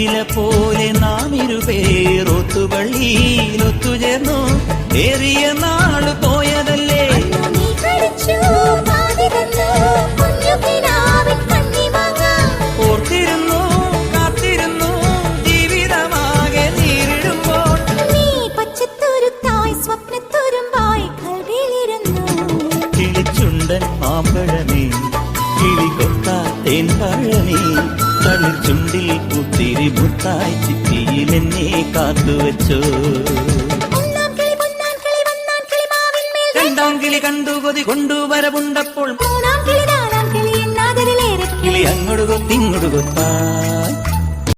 തേയില പോലെ നാം ഇരുപേർ ഒത്തുപള്ളിയിൽ ഒത്തുചേർന്നു. ഏറിയ നാള് പോയതല്ലേ, ഓർത്തിരുന്നു കാത്തിരുന്നു ജീവിതമാകെ നേരിടുമ്പോൾ. നീ പച്ചത്തുരുത്തായി സ്വപ്നത്തുരുമ്പായി കൽവിയിലിരുന്നു. കിളിച്ചുണ്ടൻ മാമ്പഴമേ, കിളികൊത്ത തേൻപഴമേ, കളിർ ചുണ്ടിൽ പുത്തിരി മുത്തായി ചിപ്പിയിൽ എന്നെ കാത്തുവച്ചോ. രണ്ടാം കിളി കണ്ടു കൊതി കൊണ്ടുവരവുണ്ടപ്പോൾ, മൂന്നാം കിളി നാലാം കിളി എന്നാതിരിലേറെ കിളി അങ്ങോട്ട് കൊത്തിങ്ങോട്ട് കൊത്താൻ